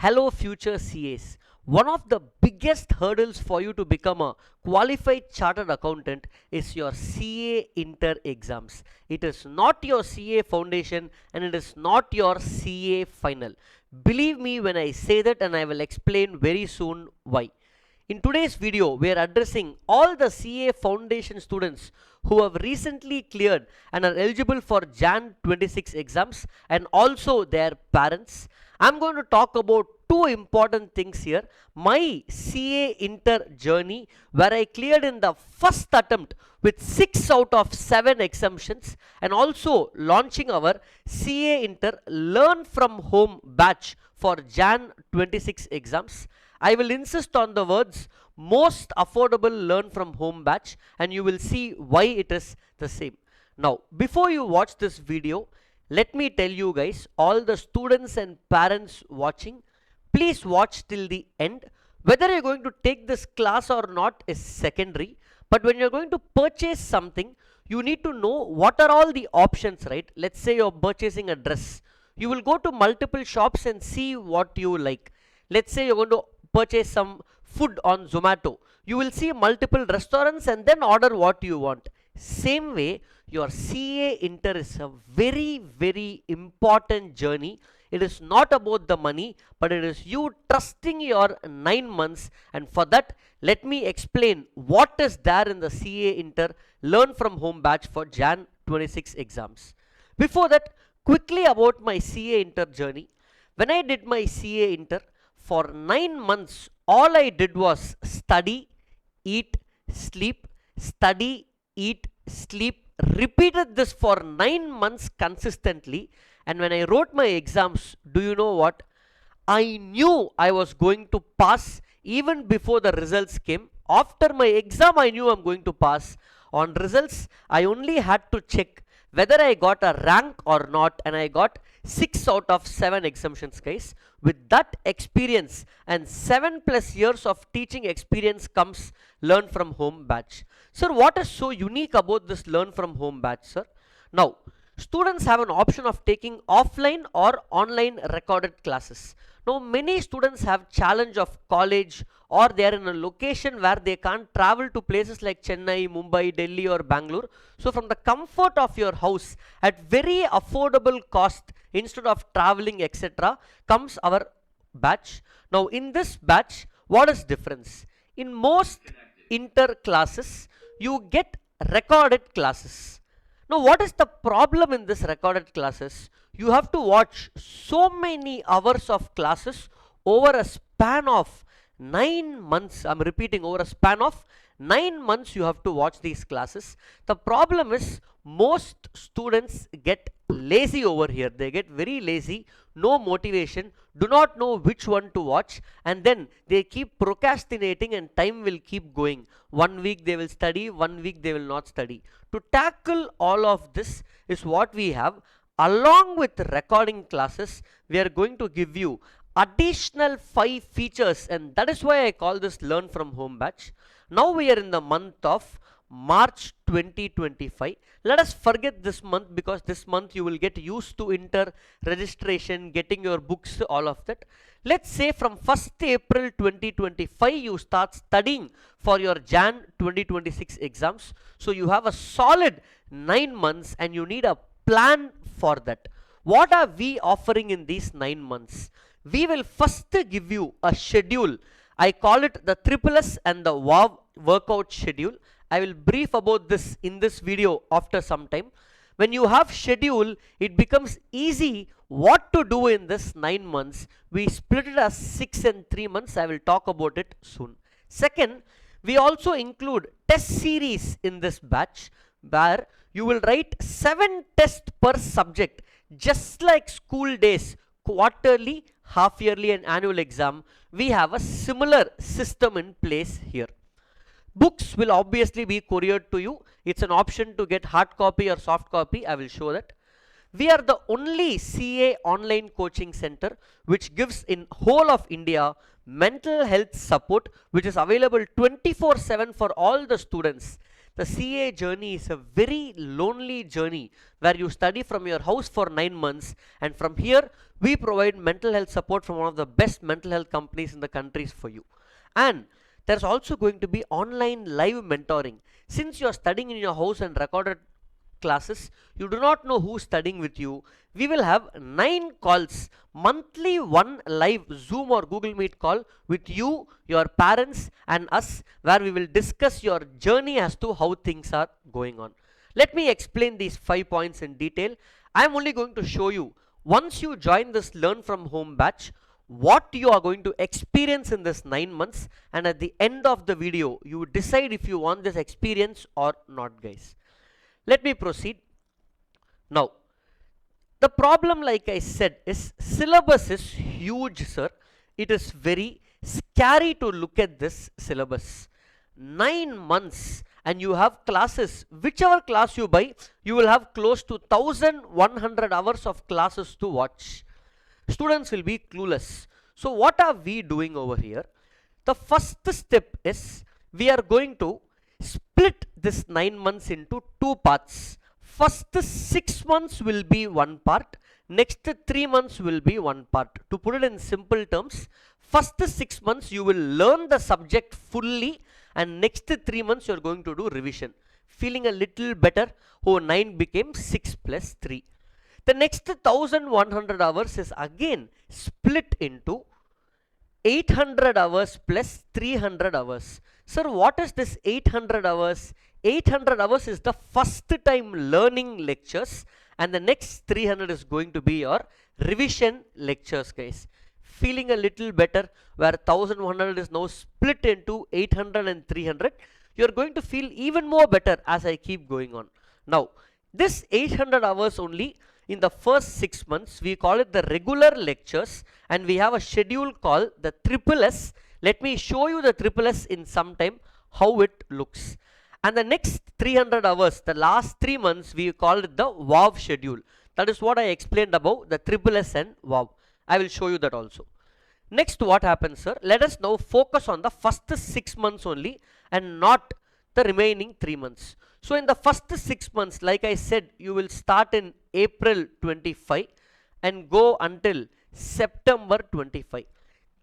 Hello, future CAs. One of the biggest hurdles for you to become a qualified chartered accountant is your CA inter exams. It is not your CA foundation and it is not your CA final. Believe me when I say that, and I will explain very soon why. In today's video, we are addressing all the CA foundation students who have recently cleared and are eligible for Jan 26 exams, and also their parents. I'm going to talk about two important things here. My CA inter journey, where I cleared in the first attempt with 6 out of 7 exemptions, and also launching our CA inter learn from home batch for Jan 26 exams. I will insist on the words most affordable learn from home batch, and you will see why it is the same. Now, before you watch this video, let me tell you guys, all the students and parents watching, please watch till the end. Whether you're going to take this class or not is secondary, but when you're going to purchase something, you need to know what are all the options, right? Let's say you're purchasing a dress. You will go to multiple shops and see what you like. Let's say you're going to purchase some food on Zomato. You will see multiple restaurants and then order what you want. Same way, your CA inter is a very, very important journey. It is not about the money, but it is you trusting your 9 months. And for that, let me explain what is there in the CA inter learn from home batch for Jan 26 exams. Before that, quickly about my CA inter journey. When I did my CA inter, for 9 months, all I did was study, eat, sleep, study, eat, sleep, repeated this for 9 months consistently. And when I wrote my exams, do you know what? I knew I was going to pass even before the results came. After my exam, I knew I'm going to pass. On results, I only had to check whether I got a rank or not, and I got 6 out of 7 exemptions, guys. With that experience and 7+ years of teaching experience comes learn from home batch. Sir, what is so unique about this learn from home batch, sir? Now, students have an option of taking offline or online recorded classes. Now, many students have challenge of college, or they are in a location where they can't travel to places like Chennai, Mumbai, Delhi or Bangalore. So from the comfort of your house at very affordable cost, instead of traveling etc., comes our batch. Now in this batch, what is difference? In most inter classes, you get recorded classes. Now what is the problem in this recorded classes? You have to watch so many hours of classes over a span of 9 months. I'm repeating, over a span of 9 months you have to watch these classes. The problem is most students get lazy over here. They get very lazy, no motivation, do not know which one to watch, and then they keep procrastinating and time will keep going. 1 week they will study, 1 week they will not study. To tackle all of this is what we have. Along with recording classes, we are going to give you additional 5 features, and that is why I call this learn from home batch. Now we are in the month of March 2025. Let us forget this month, because this month you will get used to inter registration, getting your books, all of that. Let's say from 1st April 2025 you start studying for your Jan 2026 exams. So you have a solid 9 months and you need a plan for that. What are we offering in these 9 months? We will first give you a schedule. I call it the SSS and the WOW workout schedule. I will brief about this in this video after some time. When you have schedule, it becomes easy what to do in this 9 months. We split it as 6 and 3 months. I will talk about it soon. Second, we also include test series in this batch, where you will write 7 tests per subject, just like school days, quarterly, half yearly and annual exam. We have a similar system in place here. Books will obviously be couriered to you. It's an option to get hard copy or soft copy. I will show that. We are the only CA online coaching center which gives in whole of India mental health support, which is available 24/7 for all the students. The CA journey is a very lonely journey where you study from your house for 9 months, and from here we provide mental health support from one of the best mental health companies in the countries for you. And there's also going to be online live mentoring. Since you are studying in your house and recorded classes, you do not know who's studying with you. We will have 9 calls monthly, one live Zoom or Google Meet call with you, your parents, and us, where we will discuss your journey as to how things are going on. Let me explain these 5 points in detail. I am only going to show you, once you join this Learn from Home batch, what you are going to experience in this 9 months, and at the end of the video you decide if you want this experience or not, guys. Let me proceed. Now, the problem, like I said, is syllabus is huge, sir. It is very scary to look at this syllabus. 9 months, and you have classes. Whichever class you buy, you will have close to 1100 hours of classes to watch. Students will be clueless. So what are we doing over here? The first step is we are going to split this 9 months into 2 parts. First 6 months will be one part, next 3 months will be one part. To put it in simple terms, first 6 months you will learn the subject fully, and next 3 months you are going to do revision. Feeling a little better? Oh, 9 became 6 plus 3. The next 1100 hours is again split into 800 hours plus 300 hours. Sir, what is this 800 hours? 800 hours is the first time learning lectures, and the next 300 is going to be your revision lectures, guys. Feeling a little better, where 1100 is now split into 800 and 300. You're going to feel even more better as I keep going on. Now, this 800 hours only, in the first 6 months, we call it the regular lectures, and we have a schedule called the Triple S. Let me show you the Triple S in some time, how it looks. And the next 300 hours, the last 3 months, we call it the WOW schedule. That is what I explained about the Triple S and WOW. I will show you that also. Next, what happens, sir? Let us now focus on the first 6 months only and not the remaining 3 months. So in the first 6 months, like I said, you will start in April 25 and go until September 25.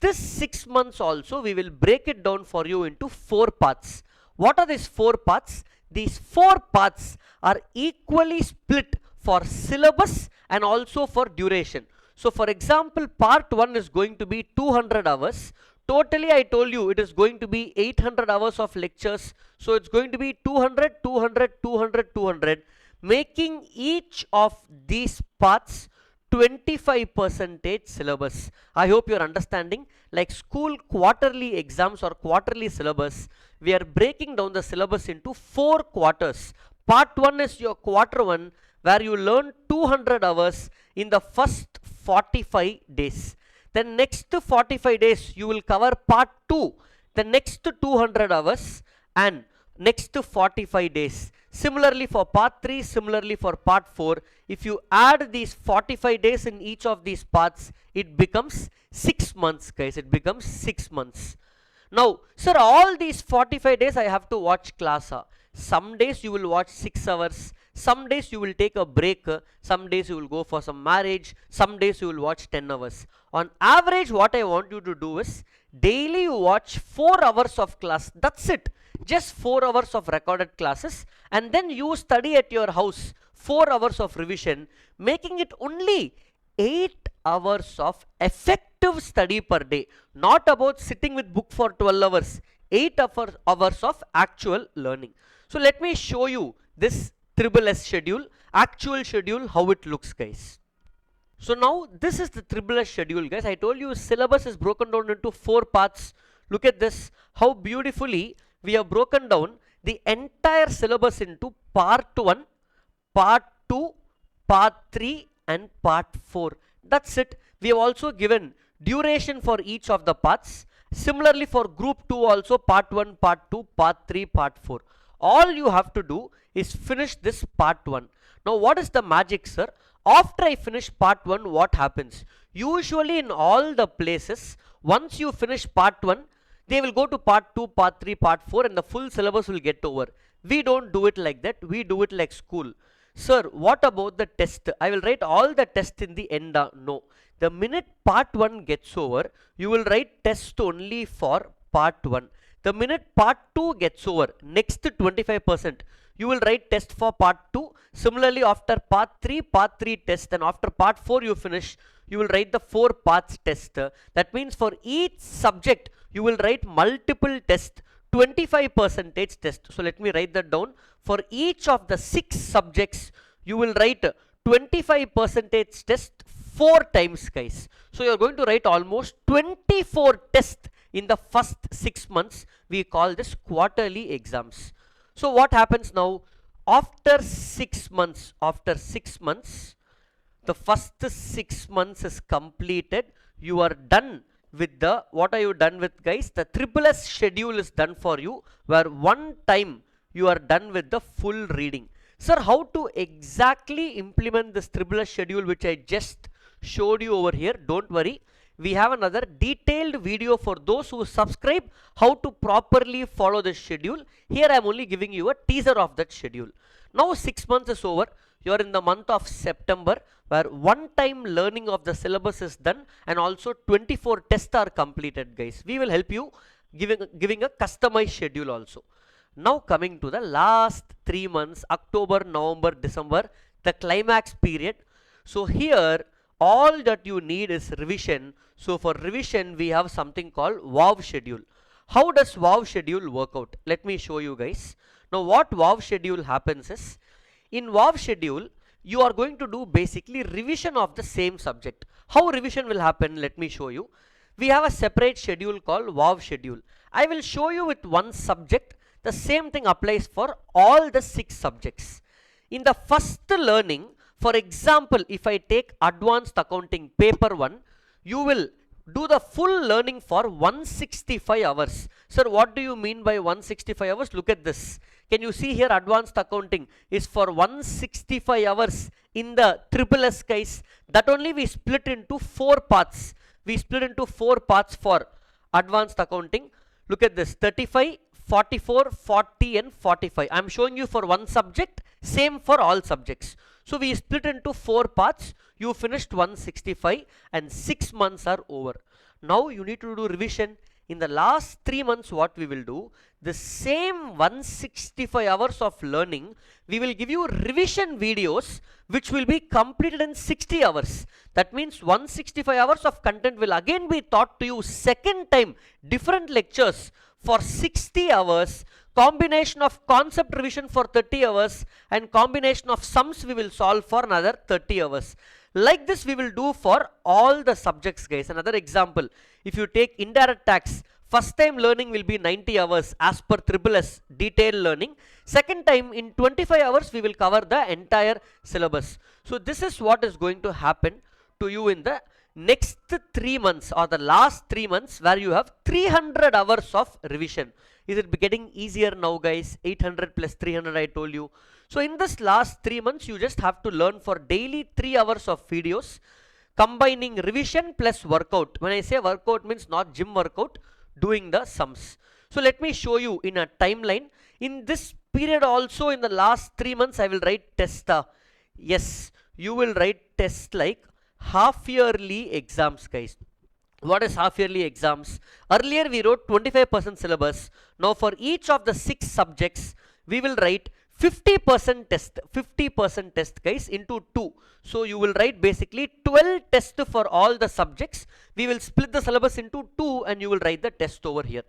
This 6 months also, we will break it down for you into 4 parts. What are these 4 parts? These 4 parts are equally split for syllabus and also for duration. So for example, part 1 is going to be 200 hours. Totally, I told you it is going to be 800 hours of lectures. So it's going to be 200, 200, 200, 200, making each of these parts 25% syllabus. I hope you're understanding. Like school quarterly exams or quarterly syllabus, we are breaking down the syllabus into 4 quarters. Part 1 is your quarter 1, where you learn 200 hours in the first 45 days. Then next 45 days you will cover part 2, the next 200 hours, and next 45 days. Similarly for part 3, similarly for part 4. If you add these 45 days in each of these parts, it becomes 6 months, guys. It becomes 6 months. Now, sir, all these 45 days I have to watch class. Some days you will watch 6 hours. Some days you will take a break. Some days you will go for some marriage. Some days you will watch 10 hours. On average, what I want you to do is daily you watch 4 hours of class. That's it. Just 4 hours of recorded classes, and then you study at your house 4 hours of revision, making it only 8 hours of effective study per day. Not about sitting with book for 12 hours. 8 hours of actual learning. So let me show you this Triple S schedule, actual schedule, how it looks, guys. So now this is the Triple S schedule, guys. I told you syllabus is broken down into 4 parts. Look at this, how beautifully we have broken down the entire syllabus into part 1, part 2, part 3 and part 4. That's it. We have also given duration for each of the parts. Similarly for group 2 also, part 1, part 2, part 3, part 4. All you have to do is finish this part 1. Now what is the magic, sir? After I finish part 1, what happens? Usually in all the places, once you finish part 1, they will go to part 2, part 3, part 4, and the full syllabus will get over. We don't do it like that. We do it like school. Sir, what about the test? I will write all the test in the end. No. The minute part 1 gets over, you will write test only for part 1. The minute part 2 gets over, next 25%, you will write test for part 2. Similarly, after part 3 test, and after part 4 you finish, you will write the 4 parts test. That means for each subject, you will write multiple tests, 25% test. So let me write that down. For each of the 6 subjects, you will write 25% test 4 times, guys. So you are going to write almost 24 tests in the first 6 months. We call this quarterly exams. So what happens now? After 6 months, the first 6 months is completed. You are done with the, what are you done with, guys? The SSS schedule is done for you, where one time you are done with the full reading. Sir, how to exactly implement this SSS schedule which I just showed you over here? Don't worry, we have another detailed video for those who subscribe, how to properly follow the schedule. Here I am only giving you a teaser of that schedule. Now 6 months is over. You are in the month of September, where one time learning of the syllabus is done and also 24 tests are completed, guys. We will help you giving a customized schedule also. Now coming to the last 3 months, October, November, December, the climax period. So here all that you need is revision. So for revision we have something called WOW schedule. How does WOW schedule work out? Let me show you, guys. Now what WOW schedule happens is, in WOW schedule you are going to do basically revision of the same subject. How revision will happen? Let me show you. We have a separate schedule called WOW schedule. I will show you with one subject. The same thing applies for all the 6 subjects. In the first learning, for example, if I take advanced accounting paper 1, you will do the full learning for 165 hours. Sir, what do you mean by 165 hours? Look at this. Can you see here, advanced accounting is for 165 hours in the SSS, guys. That only we split into 4 parts. We split into 4 parts for advanced accounting. Look at this, 35, 44, 40 and 45. I am showing you for one subject, same for all subjects. So we split into 4 parts. You finished 165 and 6 months are over. Now you need to do revision. In the last 3 months, what we will do, the same 165 hours of learning, we will give you revision videos which will be completed in 60 hours. That means 165 hours of content will again be taught to you second time, different lectures for 60 hours, combination of concept revision for 30 hours and combination of sums we will solve for another 30 hours. Like this we will do for all the subjects, guys. Another example, if you take indirect tax, first time learning will be 90 hours as per SSS detailed learning. Second time in 25 hours we will cover the entire syllabus. So this is what is going to happen to you in the next 3 months or the last 3 months, where you have 300 hours of revision. Is it getting easier now, guys? 800 plus 300 I told you. So in this last 3 months you just have to learn for daily 3 hours of videos, combining revision plus workout. When I say workout, means not gym workout, doing the sums. So let me show you in a timeline. In this period also, in the last 3 months I will write test. Yes, you will write test like half yearly exams, guys. What is half yearly exams? Earlier we wrote 25% syllabus. Now for each of the 6 subjects we will write 50% test, guys, into 2. So you will write basically 12 tests for all the subjects. We will split the syllabus into 2 and you will write the test over here.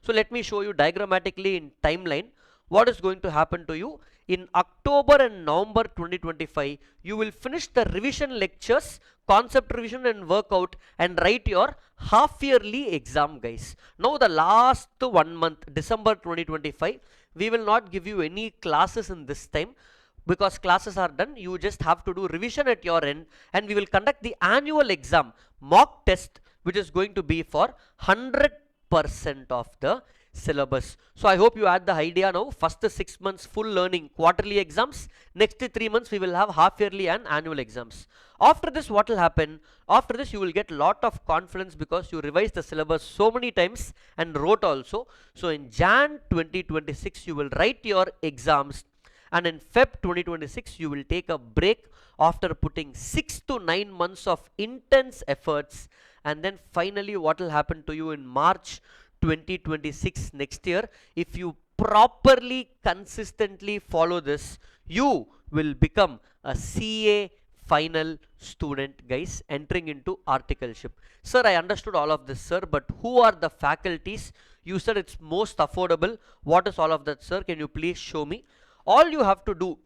So let me show you diagrammatically in timeline what is going to happen to you. In October and November 2025, you will finish the revision lectures, concept revision and workout, and write your half yearly exam, guys. Now the last 1 month, December 2025, we will not give you any classes in this time because classes are done. You just have to do revision at your end, and we will conduct the annual exam mock test, which is going to be for 100% of the syllabus. So I hope you had the idea now. First 6 months full learning, quarterly exams. Next 3 months we will have half yearly and annual exams. After this, what will happen? After this, you will get lot of confidence because you revised the syllabus so many times and wrote also. So in Jan 2026, you will write your exams, and in Feb 2026 you will take a break after putting 6 to 9 months of intense efforts, and then finally what will happen to you in March 2026 next year, if you properly consistently follow this, you will become a CA final student, guys, entering into articleship. Sir, I understood all of this, sir, but who are the faculties? You said it's most affordable. What is all of that, sir? Can you please show me? All you have to do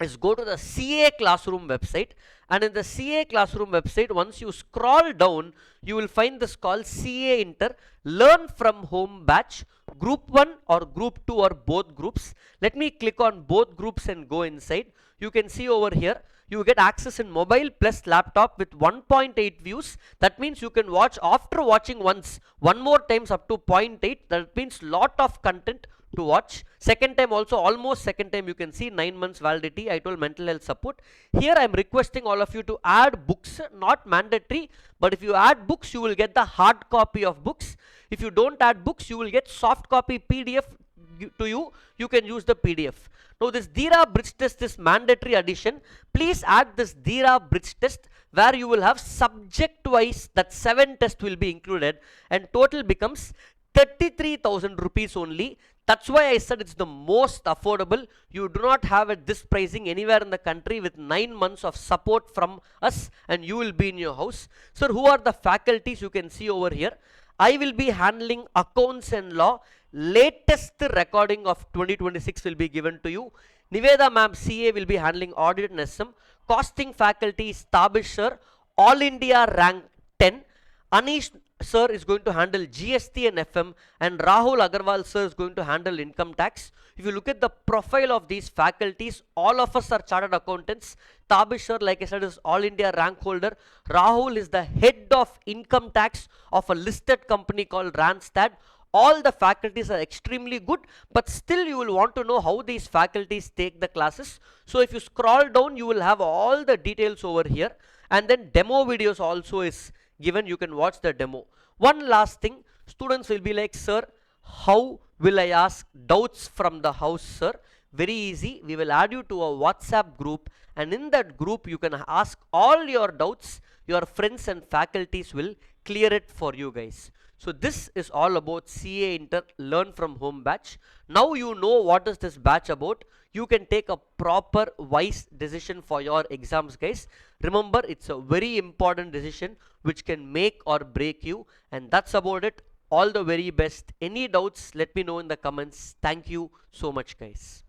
is go to the CA Classroom website, and in the CA Classroom website, once you scroll down, you will find this called CA Inter Learn from Home batch, group 1 or group 2 or both groups. Let me click on both groups and go inside. You can see over here, you get access in mobile plus laptop with 1.8 views. That means you can watch after watching once, one more times up to 0.8. That means lot of content to watch. Second time also, almost second time, you can see 9 months validity. I told mental health support. Here I am requesting all of you to add books, not mandatory, but if you add books, you will get the hard copy of books. If you don't add books, you will get soft copy PDF to you. You can use the PDF. Now this DIRA bridge test is mandatory addition. Please add this DIRA bridge test, where you will have subject wise, that 7 tests will be included, and total becomes 33,000 rupees only. That's why I said it's the most affordable. You do not have at this pricing anywhere in the country, with 9 months of support from us, and you will be in your house. Sir, who are the faculties? You can see over here. I will be handling accounts and law. Latest recording of 2026 will be given to you. Niveda ma'am, CA, will be handling audit and SM. Costing faculty is Tabish sir, All India rank 10. Anish sir is going to handle GST and FM, and Rahul Agarwal sir is going to handle income tax. If you look at the profile of these faculties, all of us are chartered accountants. Tabish sir, like I said, is All India rank holder. Rahul is the head of income tax of a listed company called Randstad. All the faculties are extremely good, but still you will want to know how these faculties take the classes. So if you scroll down, you will have all the details over here, and then demo videos also is given. You can watch the demo. One last thing, students will be like, sir, how will I ask doubts from the house, sir? Very easy. We will add you to a WhatsApp group, and in that group you can ask all your doubts. Your friends and faculties will clear it for you guys. So this is all about CA Inter Learn from Home batch. Now you know what is this batch about. You can take a proper wise decision for your exams, guys. Remember, it's a very important decision which can make or break you, and that's about it. All the very best. Any doubts, let me know in the comments. Thank you so much, guys.